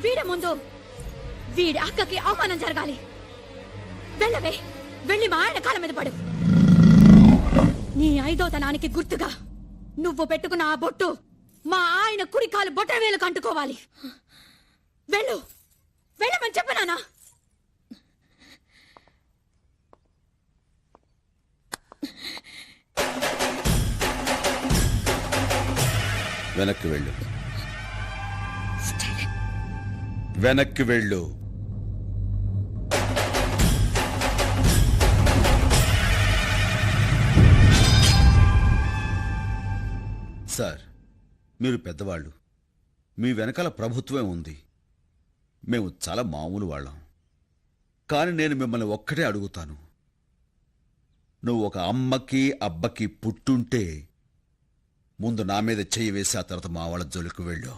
వీడే ముందు వీడి అక్కకి అవమానం జరగాలి. వెళ్ళవే, వెళ్ళి మా ఆయన కాళ్ళ మీద పడు. నీ ఐదోతనానికి గుర్తుగా నువ్వు పెట్టుకున్న ఆ బొట్టు మా ఆయన కుడి కాలు బొట్ట వేలకు అంటుకోవాలి. వెళ్ళు, వెళ్ళమని చెప్పనానా? వెనక్కి వెళ్ళు, వెనక్కి వెళ్ళు. సార్, మీరు పెద్దవాళ్ళు, మీ వెనకాల ప్రభుత్వమే ఉంది. మేము చాలా మామూలు వాళ్ళం. కానీ నేను మిమ్మల్ని ఒక్కటే అడుగుతాను. నువ్వు ఒక అమ్మకి అబ్బకి పుట్టుంటే ముందు నా మీద చెయ్యి వేసి ఆ తర్వాత మా వాళ్ళ జోలికి వెళ్ళు.